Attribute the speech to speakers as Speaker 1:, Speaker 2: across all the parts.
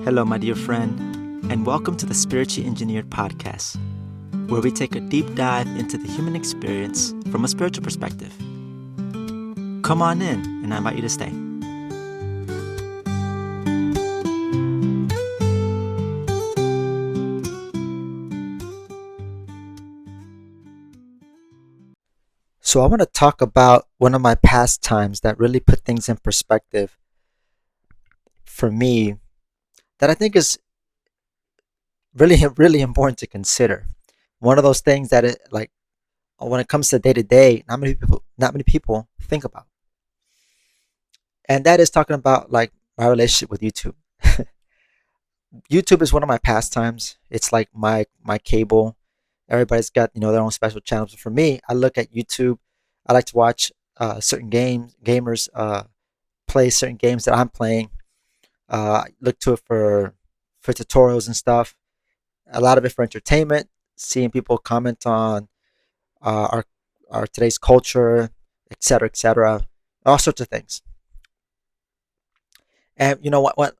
Speaker 1: Hello, my dear friend, and welcome to the Spiritually Engineered Podcast, where we take a deep dive into the human experience from a spiritual perspective. Come on in, and I invite you to stay. So I want to talk about one of my pastimes that really put things in perspective for me that I think is really important to consider. One of those things that when it comes to day to day, not many people think about. And that is talking about like my relationship with YouTube. YouTube is one of my pastimes. It's like my cable. Everybody's got their own special channels. But for me, I look at YouTube. I like to watch certain gamers play certain games that I'm playing. Look to it for tutorials and stuff. A lot of it for entertainment. Seeing people comment on our today's culture, etc., all sorts of things. And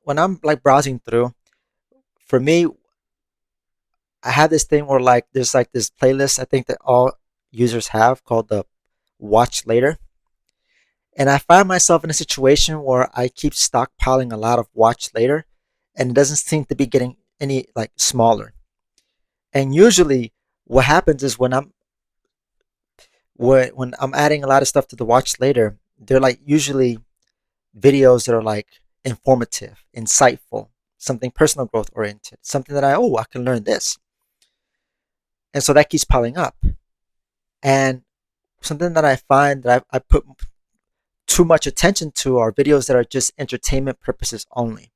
Speaker 1: when I'm like browsing through, for me, I have this thing where like there's like this playlist I think that all users have called the watch later. And I find myself in a situation where I keep stockpiling a lot of watch later, and it doesn't seem to be getting any like smaller. And usually what happens is when I'm adding a lot of stuff to the watch later, they're like usually videos that are like informative, insightful, something personal growth oriented, something that I can learn this. And so that keeps piling up. And something that I find that I put too much attention to are videos that are just entertainment purposes only.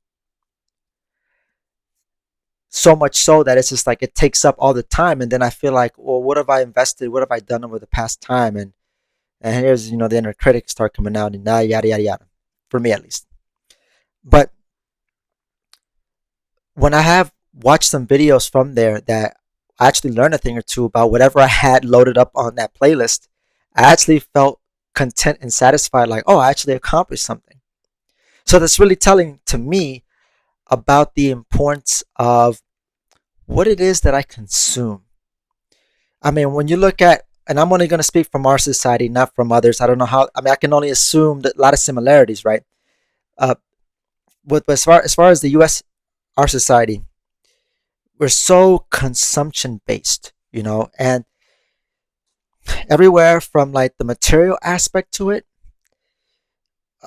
Speaker 1: So much so that it's just like it takes up all the time, and then I feel like, well, what have I invested? What have I done over the past time? And here's the inner critics start coming out and yada yada yada, for me at least. But when I have watched some videos from there that I actually learned a thing or two about whatever I had loaded up on that playlist, I actually felt content and satisfied, like, oh, I actually accomplished something. So that's really telling to me about the importance of what it is that I consume. I mean, when you look at, and I'm only going to speak from our society, not from others. I don't know how, I can only assume that a lot of similarities, right? As far as the US, our society, we're so consumption based, and everywhere from like the material aspect to it,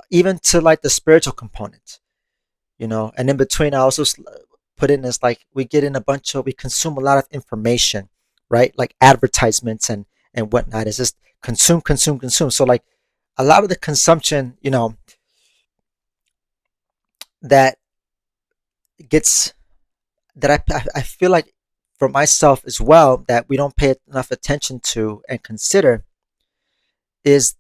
Speaker 1: even to like the spiritual component, and in between, I also put in this, like, we consume a lot of information, right? Like advertisements and whatnot. It's just consume. So like a lot of the consumption, that gets, that I feel like for myself as well, that we don't pay enough attention to and consider is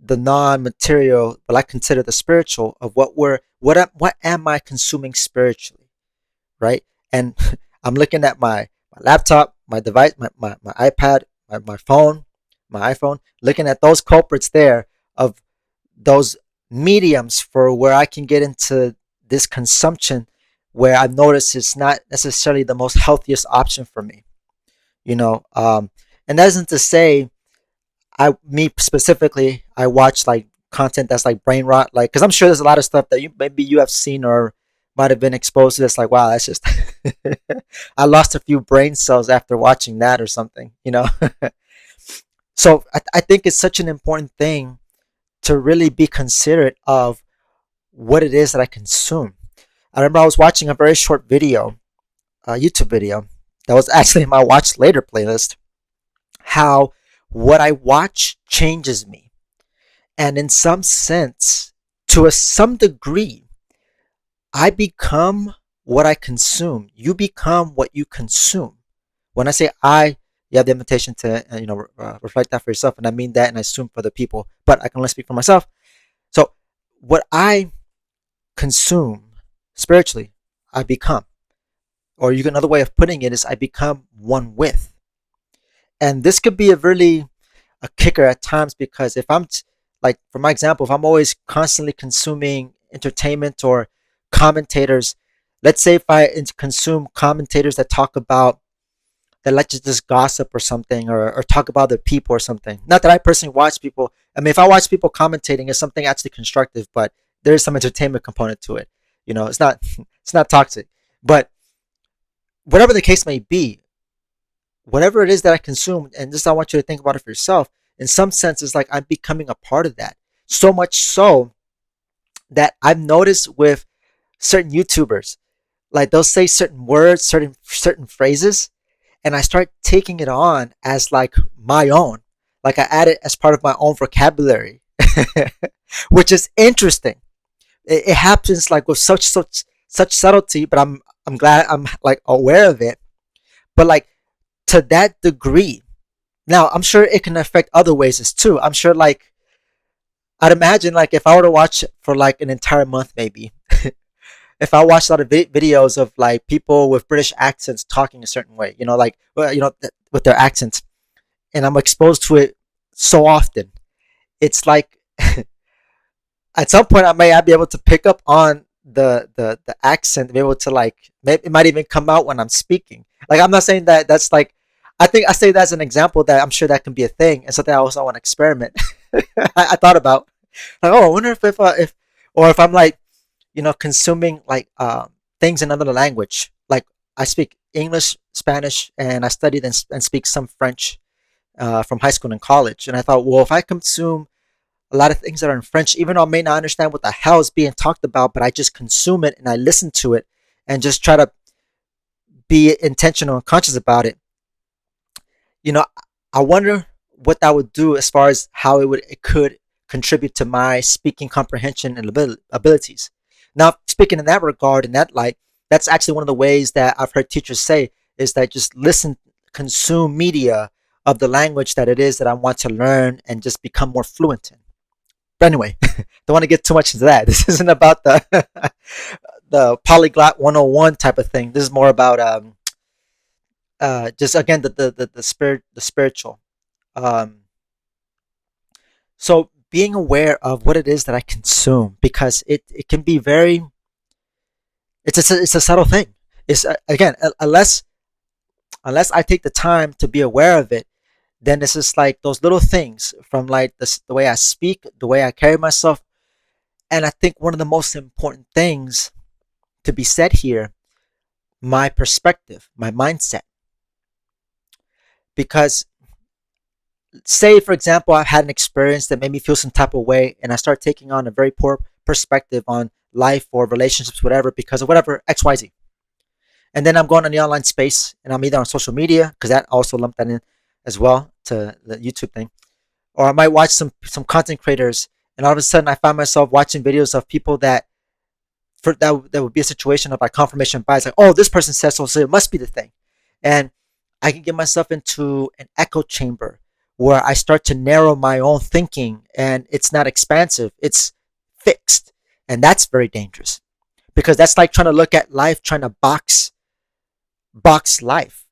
Speaker 1: the non-material, but I consider the spiritual of what am I consuming spiritually, right? And I'm looking at my laptop, my device, my iPad, my phone, my iPhone, looking at those culprits there of those mediums for where I can get into this consumption, where I've noticed it's not necessarily the most healthiest option for me, and that isn't to say me specifically, I watch like content that's like brain rot, like, because I'm sure there's a lot of stuff that you have seen or might have been exposed to. That's like, wow, that's just I lost a few brain cells after watching that or something, So I think it's such an important thing to really be considerate of what it is that I consume. I remember I was watching a very short video, a YouTube video, that was actually in my watch later playlist, how what I watch changes me. And in some sense, to some degree, I become what I consume. You become what you consume. When I say I, you have the invitation to reflect that for yourself, and I mean that, and I assume for the people, but I can only speak for myself. So what I consume spiritually, I become. Or another way of putting it is I become one with. And this could be a kicker at times, because if I'm like, for my example, if I'm always constantly consuming entertainment or commentators Let's say if I consume commentators that talk about that like to just gossip or something, or talk about their people or something. Not that I personally watch people. I mean, if I watch people commentating, it's something actually constructive, but there is some entertainment component to it. It's not it's not toxic. But whatever the case may be, whatever it is that I consume, and just I want you to think about it for yourself. In some sense, it's like I'm becoming a part of that. So much so that I've noticed with certain YouTubers, like they'll say certain words, certain phrases, and I start taking it on as like my own. Like I add it as part of my own vocabulary, which is interesting. It happens like with such subtlety, but I'm glad I'm like aware of it. But like to that degree, now I'm sure it can affect other ways as too. I'm sure like I'd imagine like if I were to watch for like an entire month, maybe if I watch a lot of videos of like people with British accents talking a certain way, like with their accents, and I'm exposed to it so often, it's like at some point I may not be able to pick up on the accent, be able to like maybe it might even come out when I'm speaking. Like I'm not saying that that's like I think I say that as an example that I'm sure that can be a thing and something I also want to experiment. I thought about like I wonder if or if I'm like consuming like things in another language. Like I speak English, Spanish, and I studied and speak some French from high school and college. And I thought, well, if I consume a lot of things that are in French, even though I may not understand what the hell is being talked about, but I just consume it and I listen to it and just try to be intentional and conscious about it. You know, I wonder what that would do as far as how it could contribute to my speaking comprehension and abilities. Now, speaking in that regard, in that light, that's actually one of the ways that I've heard teachers say is that just listen, consume media of the language that it is that I want to learn and just become more fluent in. But anyway, don't want to get too much into that. This isn't about the the polyglot 101 type of thing. This is more about just again the spiritual. Um, so being aware of what it is that I consume because it can be very it's a subtle thing. It's again unless I take the time to be aware of it, then it's just like those little things from like the way I speak, the way I carry myself, and I think one of the most important things to be said here, my perspective, my mindset, because say for example I've had an experience that made me feel some type of way and I start taking on a very poor perspective on life or relationships whatever because of whatever xyz, and then I'm going on the online space and I'm either on social media because that also lumped that in as well to the YouTube thing, or I might watch some content creators and all of a sudden I find myself watching videos of people that for that would be a situation of like confirmation bias, like oh this person says so, so it must be the thing, and I can get myself into an echo chamber where I start to narrow my own thinking and it's not expansive, it's fixed. And that's very dangerous because that's like trying to look at life, trying to box life.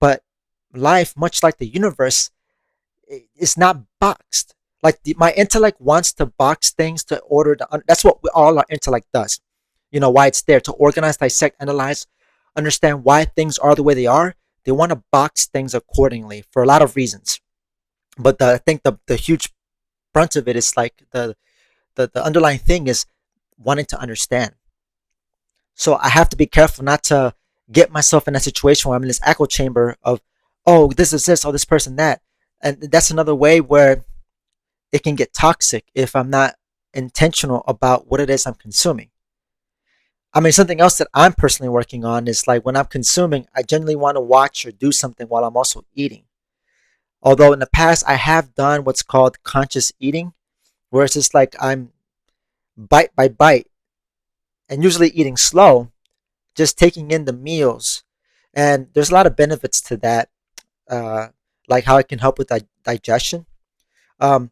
Speaker 1: But life, much like the universe, is not boxed. Like my intellect wants to box things to order that's what all our intellect does. Why it's there to organize, dissect, analyze, understand why things are the way they are. They want to box things accordingly for a lot of reasons. But I think the huge brunt of it is like the underlying thing is wanting to understand. So I have to be careful not to get myself in that situation where I'm in this echo chamber of, oh, this is this, oh, this person that. And that's another way where it can get toxic if I'm not intentional about what it is I'm consuming. I mean, something else that I'm personally working on is like when I'm consuming, I generally want to watch or do something while I'm also eating. Although in the past, I have done what's called conscious eating, where it's just like I'm bite by bite and usually eating slow, just taking in the meals. And there's a lot of benefits to that, uh, like how it can help with digestion. Um,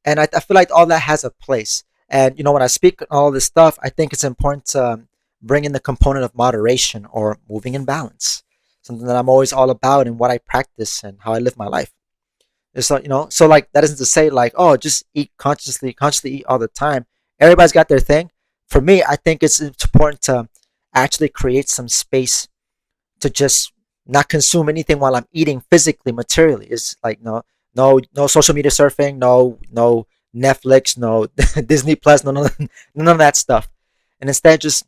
Speaker 1: and I feel like all that has a place. And when I speak all this stuff, I think it's important to bring in the component of moderation or moving in balance, something that I'm always all about in what I practice and how I live my life. It's like so like that isn't to say like oh just eat consciously eat all the time. Everybody's got their thing. For me, I think it's important to actually create some space to just not consume anything while I'm eating physically, materially. Is like no social media surfing, no Netflix, no Disney Plus, none of that stuff, and instead just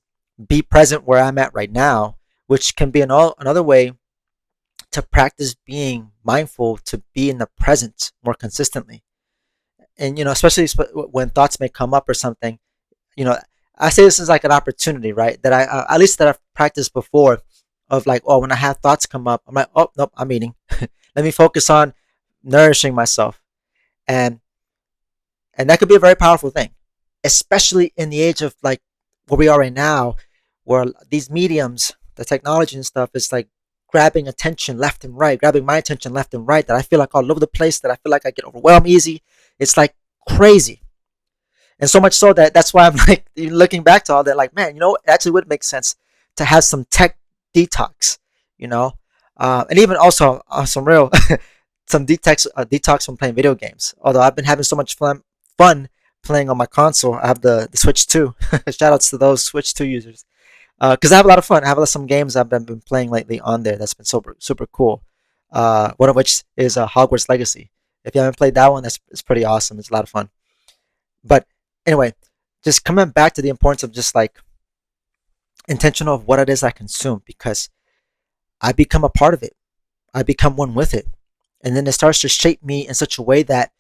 Speaker 1: be present where I'm at right now, which can be another way to practice being mindful, to be in the present more consistently. And especially when thoughts may come up or something, you know, I say this is like an opportunity, right? That I at least that I've practiced before, of like, oh, when I have thoughts come up, I'm like, oh nope, I'm eating. Let me focus on nourishing myself, and that could be a very powerful thing, especially in the age of like where we are right now, where these mediums, the technology and stuff, is like grabbing attention left and right, grabbing my attention left and right. That I feel like all over the place. That I feel like I get overwhelmed easy. It's like crazy. And so much so that that's why I'm like looking back to all that, like, man, it actually would make sense to have some tech detox, you know, and even also some real some detox from playing video games. Although I've been having so much fun playing on my console. I have the Switch 2. Shout outs to those Switch 2 users. Because I have a lot of fun. I have some games I've been playing lately on there that's been super super cool. One of which is Hogwarts Legacy. If you haven't played that one, it's pretty awesome. It's a lot of fun. But anyway, just coming back to the importance of just like intentional of what it is I consume, because I become a part of it. I become one with it. And then it starts to shape me in such a way that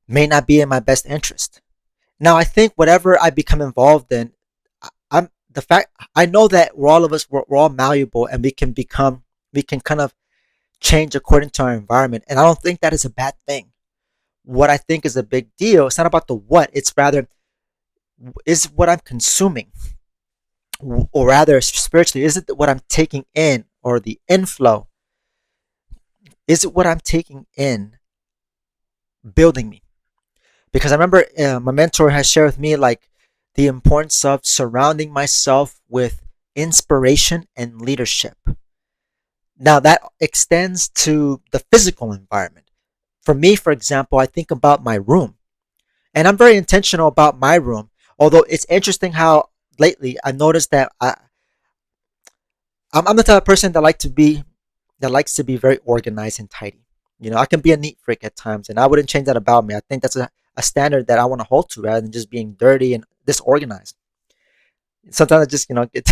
Speaker 1: may not be in my best interest. Now, I think whatever I become involved in, I'm the fact I know that we're all malleable, and we can kind of change according to our environment. And I don't think that is a bad thing. What I think is a big deal, it's not about the what, it's rather, is what I'm consuming, or rather spiritually, is it what I'm taking in, or the inflow, is it what I'm taking in building me? Because I remember my mentor has shared with me like the importance of surrounding myself with inspiration and leadership. Now that extends to the physical environment. For me, for example, I think about my room, and I'm very intentional about my room. Although it's interesting how lately I noticed that I'm the type of person that likes to be very organized and tidy. I can be a neat freak at times, and I wouldn't change that about me. I think that's a standard that I want to hold to, rather than just being dirty and disorganized. Sometimes I just get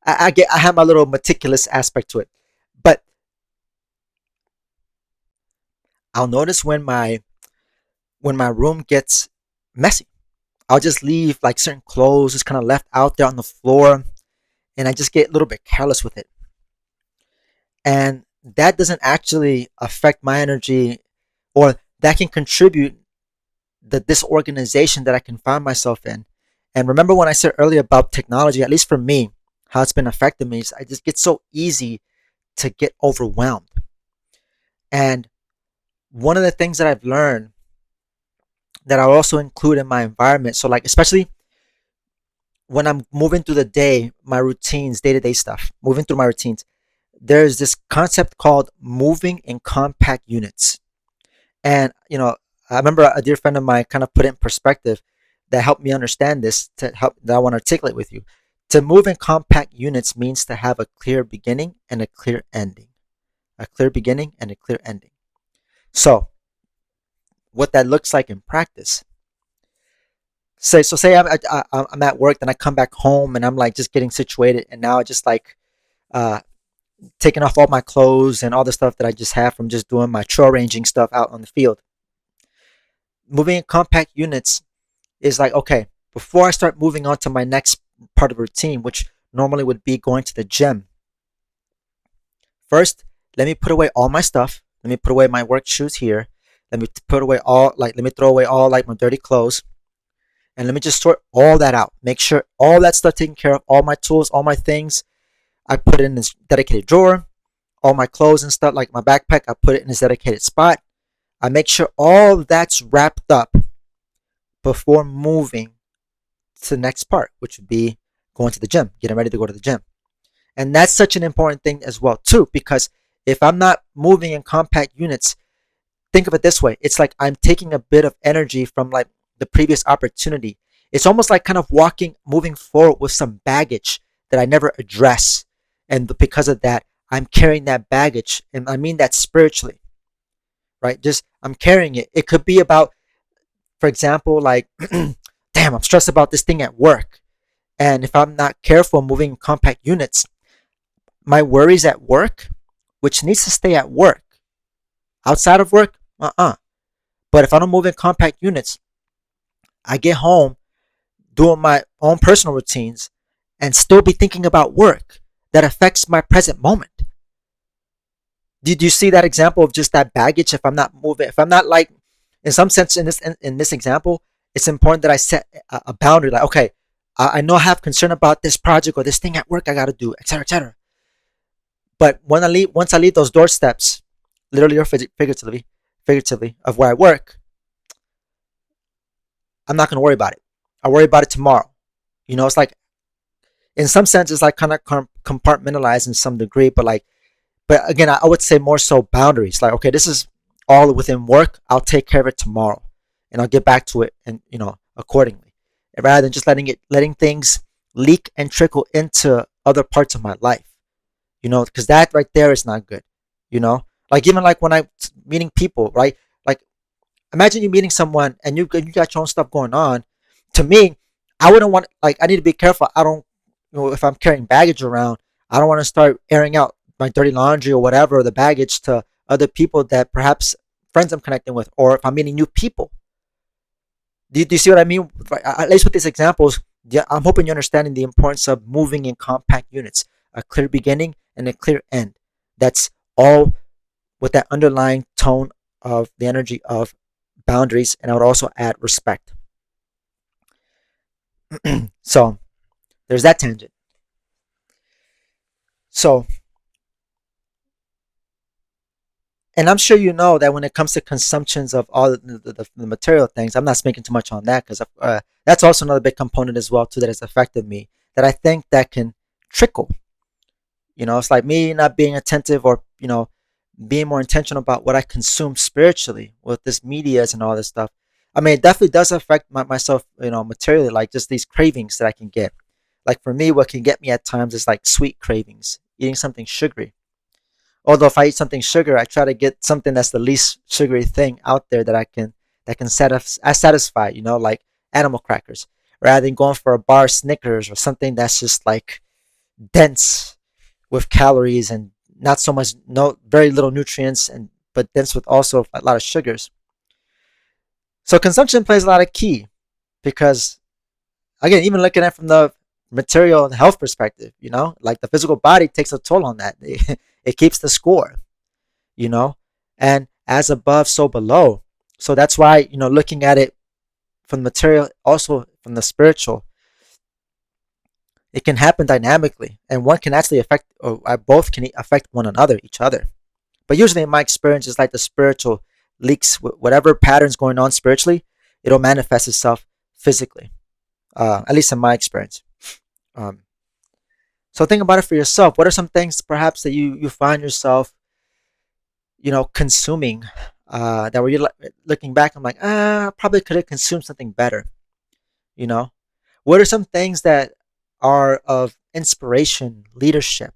Speaker 1: I have my little meticulous aspect to it, but I'll notice when my room gets messy. I'll just leave like certain clothes just kind of left out there on the floor, and I just get a little bit careless with it. And that doesn't actually affect my energy, or that can contribute the disorganization that I can find myself in. And remember when I said earlier about technology, at least for me, how it's been affecting me, is I just get so easy to get overwhelmed. And one of the things that I've learned that I also include in my environment, so like especially when I'm moving through the day, my routines, day to day stuff, moving through my routines, there's this concept called moving in compact units. And, I remember a dear friend of mine kind of put it in perspective that helped me understand this, that I want to articulate with you. To move in compact units means to have a clear beginning and a clear ending. A clear beginning and a clear ending. So, what that looks like in practice. Say I'm at work, then I come back home and I'm like just getting situated, and now I just like uh, taking off all my clothes and all the stuff that I just have from just doing my trail ranging stuff out on the field. Moving in compact units is like, okay, before I start moving on to my next part of the routine, which normally would be going to the gym, first, let me put away all my stuff. Let me put away my work shoes here. Let me throw away all like my dirty clothes. And let me just sort all that out. Make sure all that stuff taken care of, all my tools, all my things, I put it in this dedicated drawer. All my clothes and stuff, like my backpack, I put it in this dedicated spot. I make sure all that's wrapped up before moving to the next part, which would be going to the gym, getting ready to go to the gym. And that's such an important thing as well, too, because if I'm not moving in compact units, think of it this way. It's like I'm taking a bit of energy from like the previous opportunity. It's almost like kind of moving forward with some baggage that I never address. And because of that, I'm carrying that baggage. And I mean that spiritually, right? Just I'm carrying it. It could be about, for example, like, damn, I'm stressed about this thing at work. And if I'm not careful moving compact units, my worries at work, which needs to stay at work, outside of work, But if I don't move in compact units, I get home doing my own personal routines and still be thinking about work that affects my present moment. Did you see that example of just that baggage? If I'm not moving, if I'm not like, in some sense, in this example, it's important that I set a boundary. Like, okay, I know I have concern about this project or this thing at work I got to do, etc., etc. But once I leave those doorsteps, literally or figuratively, of where I work, I'm not gonna worry about it. I'll worry about it tomorrow. It's like, in some sense, it's like kind of compartmentalized in some degree, but again, I would say more so boundaries. Like, okay, this is all within work. I'll take care of it tomorrow, and I'll get back to it, and accordingly, rather than just letting things leak and trickle into other parts of my life. Because that right there is not good. Like, even like when I meeting people, right? Like, imagine you meeting someone and you got your own stuff going on. To me, I wouldn't want, like, I need to be careful. I don't, if I'm carrying baggage around, I don't want to start airing out my dirty laundry or whatever, the baggage to other people that perhaps friends I'm connecting with, or if I'm meeting new people. Do you see what I mean? At least with these examples, yeah, I'm hoping you're understanding the importance of moving in compact units, a clear beginning and a clear end. That's all with that underlying tone of the energy of boundaries, and I would also add respect. So there's that tangent. So, and I'm sure you know that when it comes to consumptions of all the material things, I'm not speaking too much on that because that's also another big component as well too that has affected me. That I think that can trickle. It's like me not being attentive, or being more intentional about what I consume spiritually with this medias and all this stuff. I mean, it definitely does affect myself, materially, like just these cravings that I can get. Like for me, what can get me at times is like sweet cravings, eating something sugary. Although if I eat something sugar, I try to get something that's the least sugary thing out there that can satisfy, like animal crackers, rather than going for a bar of Snickers or something that's just like dense with calories and not so much, no, very little nutrients, and but dense with also a lot of sugars. So consumption plays a lot of key because, again, even looking at it from the material and health perspective, like the physical body takes a toll on that. It keeps the score, you know, and as above, so below. So that's why, looking at it from the material, also from the spiritual, it can happen dynamically, and one can actually affect, or both can affect one another, each other. But usually, in my experience, it's like the spiritual leaks, whatever patterns going on spiritually, it'll manifest itself physically. At least in my experience. Um, so think about it for yourself. What are some things perhaps that you find yourself, consuming? That were you looking back, I'm like, I probably could have consumed something better. You know, what are some things that are of inspiration, leadership,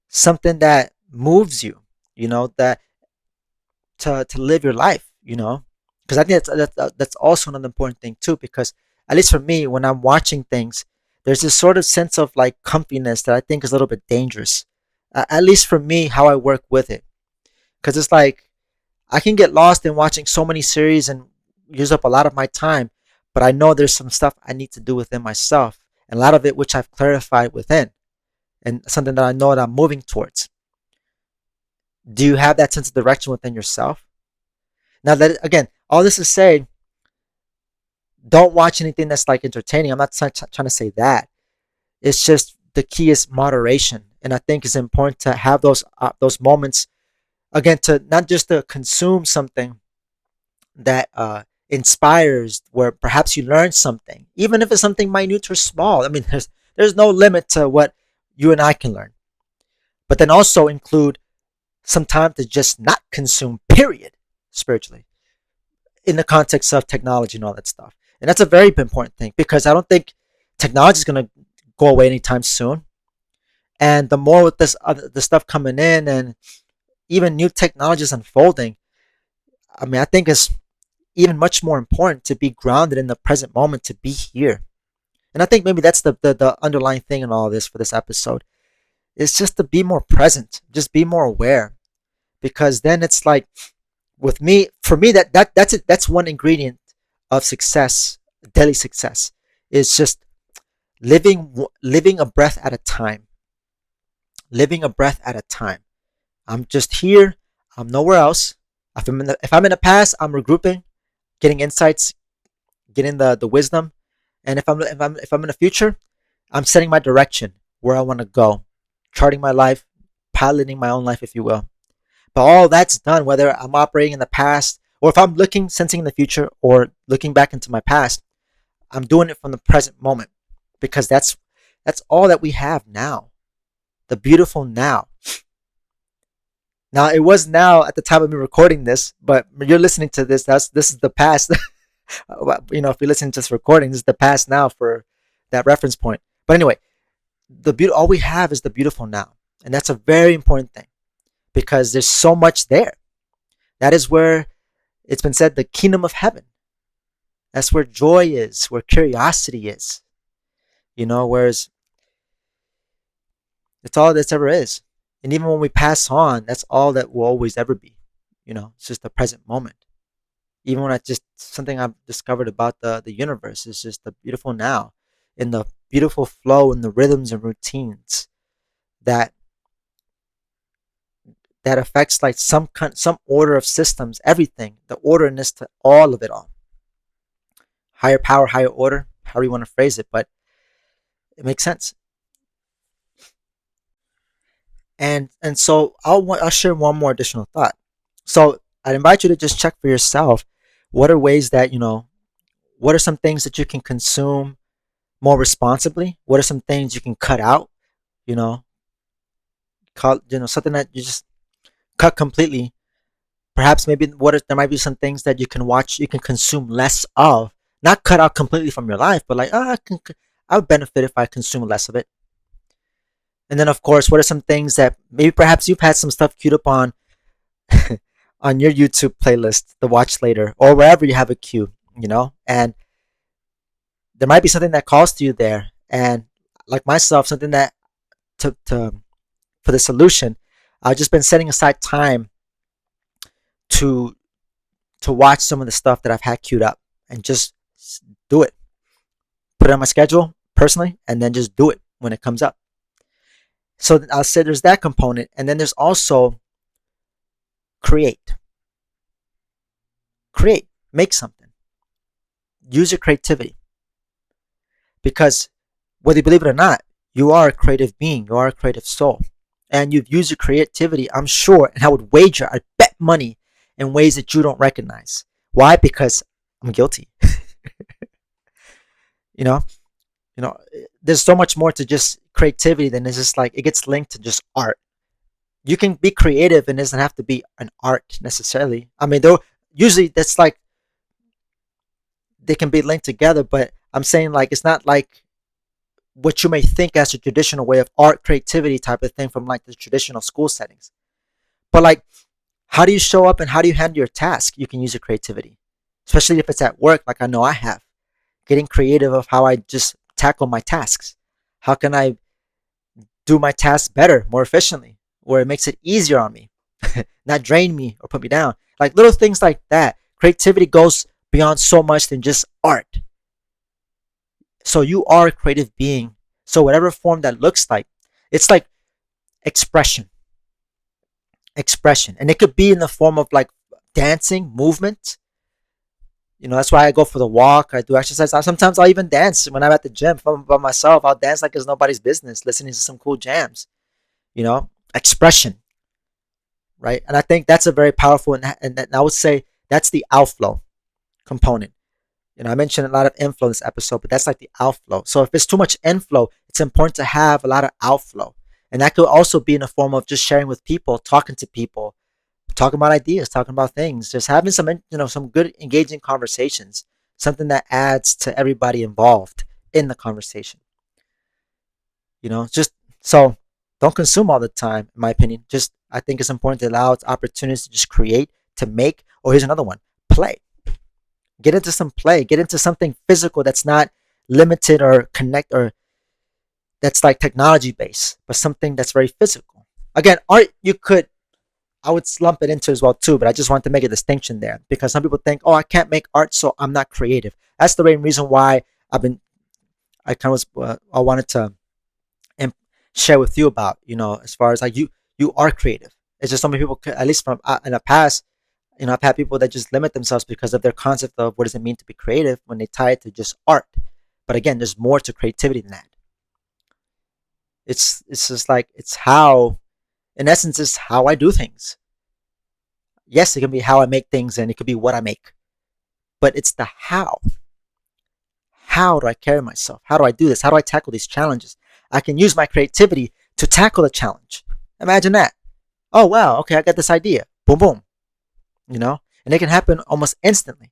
Speaker 1: something that moves you, that to live your life, because I think that's also another important thing too. Because at least for me, when I'm watching things, there's this sort of sense of like comfiness that I think is a little bit dangerous. At least for me, how I work with it, because it's like I can get lost in watching so many series and use up a lot of my time, but I know there's some stuff I need to do within myself, and a lot of it which I've clarified within, and something that I know that I'm moving towards. Do you have that sense of direction within yourself? Now, that again, all this is saying, don't watch anything that's like entertaining. I'm not trying to say that. It's just the key is moderation, and I think it's important to have those moments again, to not just to consume something that inspires, where perhaps you learn something, even if it's something minute or small. I mean, there's no limit to what you and I can learn. But then also include some time to just not consume. Period. Spiritually, in the context of technology and all that stuff. And that's a very important thing because I don't think technology is going to go away anytime soon. And the more with this other the stuff coming in and even new technologies unfolding, I mean, I think it's even much more important to be grounded in the present moment, to be here. And I think maybe that's the underlying thing in all of this for this episode. It's just to be more present, just be more aware. Because then it's like with me, for me, that's it. That's one ingredient of success, daily success, is just living a breath at a time, living a breath at a time. I'm just here. I'm nowhere else. If I'm in the past, I'm regrouping, getting insights, getting the wisdom. And if I'm in the future, I'm setting my direction where I want to go, charting my life, piloting my own life, if you will. But all that's done, whether I'm operating in the past or if I'm looking, sensing in the future or looking back into my past, I'm doing it from the present moment because that's all that we have now. The beautiful now. Now it was now at the time of me recording this, but you're listening to this. This is the past. If you're listening to this recording, this is the past now for that reference point. But anyway, all we have is the beautiful now, and that's a very important thing because there's so much there. That is where it's been said the kingdom of heaven. That's where joy is, where curiosity is. Whereas it's all that's ever is. And even when we pass on, that's all that will always ever be. It's just the present moment. Even when I just something I've discovered about the universe is just the beautiful now, in the beautiful flow and the rhythms and routines that affects like some order of systems, everything, the orderness to all of it all. Higher power, higher order, however you want to phrase it, but it makes sense. And so I'll share one more additional thought. So I'd invite you to just check for yourself. What are ways that what are some things that you can consume more responsibly? What are some things you can cut out? You know, something that you just cut completely. Perhaps maybe there might be some things that you can consume less of. Not cut out completely from your life, but like, I would benefit if I consume less of it. And then, of course, what are some things that maybe perhaps you've had some stuff queued up on on your YouTube playlist to watch later, or wherever you have a queue, and there might be something that calls to you there, and like myself, something that to for the solution, I've just been setting aside time to watch some of the stuff that I've had queued up and just do it, put it on my schedule personally, and then just do it when it comes up. So I'll say there's that component, and then there's also create, make something, use your creativity, because whether you believe it or not, you are a creative being, you are a creative soul, and you've used your creativity, I'm sure, and I would wager, I bet money, in ways that you don't recognize. Why? Because I'm guilty. you know you know there's so much more to just creativity than it's just like it gets linked to just art. You can be creative and it doesn't have to be an art necessarily. I mean, though, usually that's like they can be linked together, but I'm saying like it's not like what you may think as a traditional way of art creativity type of thing from like the traditional school settings. But like, how do you show up and how do you handle your task? You can use your creativity, especially if it's at work, like I know I have. Getting creative of how I just tackle my tasks. How can I do my tasks better, more efficiently, where it makes it easier on me, not drain me or put me down. Like little things like that. Creativity goes beyond so much than just art. So you are a creative being. So whatever form that looks like, it's like expression. Expression. And it could be in the form of like dancing, movement. That's why I go for the walk. I do exercise. Sometimes I'll even dance when I'm at the gym. If I'm by myself, I'll dance like it's nobody's business, listening to some cool jams. Expression, right? And I think that's a very powerful, and I would say that's the outflow component. I mentioned a lot of inflow in this episode, but that's like the outflow. So if it's too much inflow, it's important to have a lot of outflow. And that could also be in the form of just sharing with people, talking to people, talking about ideas, talking about things, just having some good engaging conversations, something that adds to everybody involved in the conversation. Just so don't consume all the time, in my opinion. Just I think it's important to allow its opportunities to just create, to make. Or here's another one: play. Get into some play. Get into something physical that's not limited or connect or that's like technology based, but something that's very physical. Again, art you could I would slump it into as well too, but I just want to make a distinction there because some people think, oh, I can't make art, so I'm not creative. That's the main reason why I've been I kind of was I wanted to share with you about, as far as like you are creative. It's just so many people, at least from in the past, I've had people that just limit themselves because of their concept of what does it mean to be creative when they tie it to just art. But again, there's more to creativity than that. It's just like it's how, in essence, it's how I do things. Yes, it can be how I make things, and it could be what I make, but it's the how. How do I carry myself? How do I do this? How do I tackle these challenges? I can use my creativity to tackle the challenge. Imagine that. Oh wow, okay, I got this idea. Boom, boom. And it can happen almost instantly.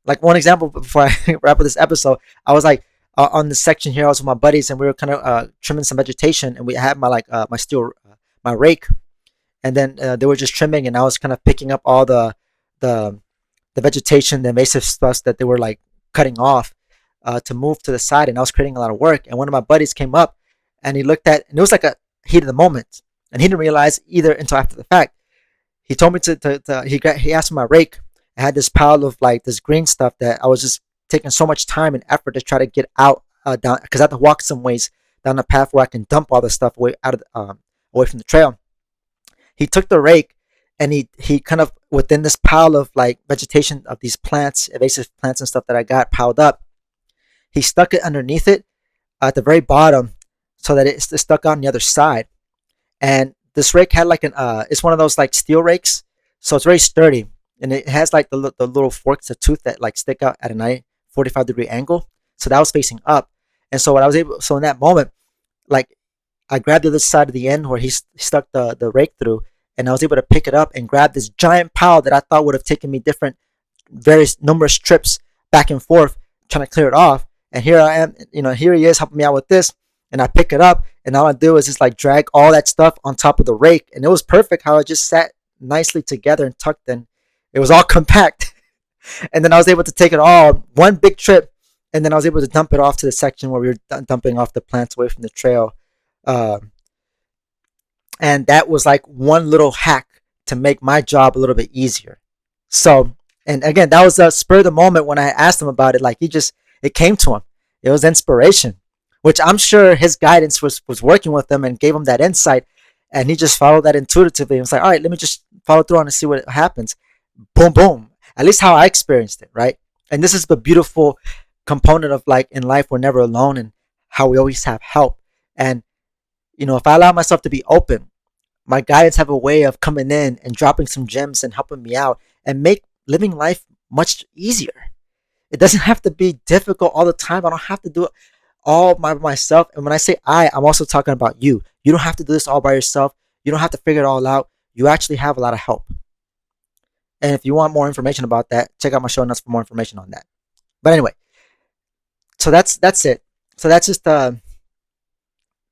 Speaker 1: Like one example before I wrap up this episode, I was like on this section here. I was with my buddies, and we were kind of trimming some vegetation, and we had my my steel, my rake, and then they were just trimming, and I was kind of picking up all the the vegetation, the invasive stuff that they were like cutting off to move to the side, and I was creating a lot of work. And one of my buddies came up, and he looked at, and it was like a heat of the moment, and he didn't realize either until after the fact. He told me he asked for my rake. I had this pile of like this green stuff that I was just taking so much time and effort to try to get out down, because I had to walk some ways down the path where I can dump all the stuff away out of away from the trail. He took the rake, and he kind of, within this pile of like vegetation of these plants, invasive plants and stuff that I got piled up, he stuck it underneath it at the very bottom so that it's stuck on the other side. And this rake had like it's one of those like steel rakes, so it's very sturdy, and it has like the little forks, the tooth that like stick out at a 45-degree angle. So that was facing up, and so what I was able, so in that moment, like I grabbed the other side of the end where he stuck the rake through, and I was able to pick it up and grab this giant pile that I thought would have taken me different, various numerous trips back and forth trying to clear it off. And here I am, here he is helping me out with this, and I pick it up, and all I do is just like drag all that stuff on top of the rake, and it was perfect how it just sat nicely together and tucked in. It was all compact, and then I was able to take it all one big trip, and then I was able to dump it off to the section where we were dumping off the plants away from the trail. Uh, and that was like one little hack to make my job a little bit easier. So, and again, that was a spur of the moment when I asked him about it. Like it came to him. It was inspiration, which I'm sure his guidance was working with him and gave him that insight, and he just followed that intuitively. He was like, all right, let me just follow through on and see what happens. Boom, boom. At least how I experienced it, right? And this is the beautiful component of like in life, we're never alone, and how we always have help. And if I allow myself to be open, my guides have a way of coming in and dropping some gems and helping me out and make living life much easier. It doesn't have to be difficult all the time. I don't have to do it all by myself. And when I say I'm also talking about you. You don't have to do this all by yourself. You don't have to figure it all out. You actually have a lot of help. And if you want more information about that, check out my show notes for more information on that. But anyway, so that's it. So that's just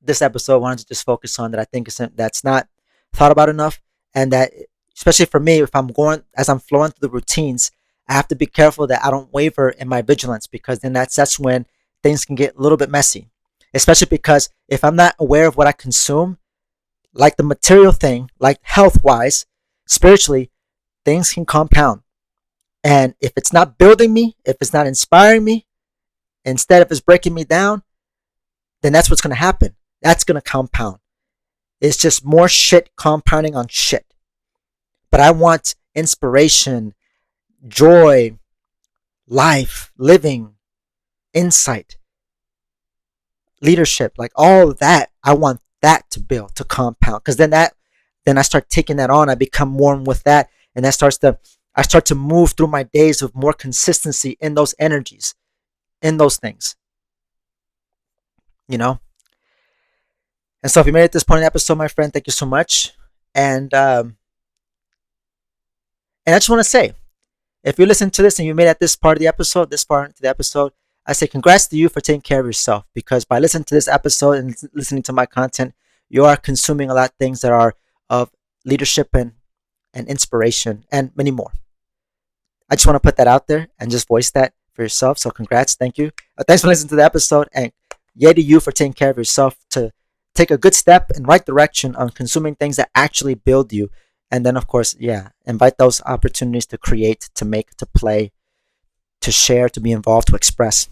Speaker 1: this episode. I wanted to just focus on that. I think that's not thought about enough, and that especially for me, if I'm going as I'm flowing through the routines, I have to be careful that I don't waver in my vigilance, because then that's when things can get a little bit messy. Especially because if I'm not aware of what I consume, like the material thing, like health wise, spiritually, things can compound. And if it's not building me, if it's not inspiring me, instead if it's breaking me down, then that's what's going to happen. That's going to compound. It's just more shit compounding on shit. But I want inspiration, joy, life, living, insight, leadership, like all of that. I want that to build, to compound, because then I start taking that on. I become warm with that, and I start to move through my days with more consistency in those energies, in those things, you know. And so, if you made it this point in the episode, my friend, thank you so much. And I just want to say, If you listen to this and you made it at this part of the episode, this part into the episode, I say congrats to you for taking care of yourself, because by listening to this episode and listening to my content, you are consuming a lot of things that are of leadership and inspiration and many more. I just want to put that out there and just voice that for yourself. So congrats. Thank you. Thanks for listening to the episode, and yay to you for taking care of yourself to take a good step in right direction on consuming things that actually build you. And then, of course, yeah, invite those opportunities to create, to make, to play, to share, to be involved, to express.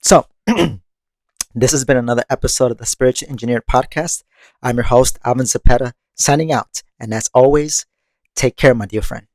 Speaker 1: So, this has been another episode of the Spiritual Engineered Podcast. I'm your host, Alvin Zapeta, signing out. And as always, take care, my dear friend.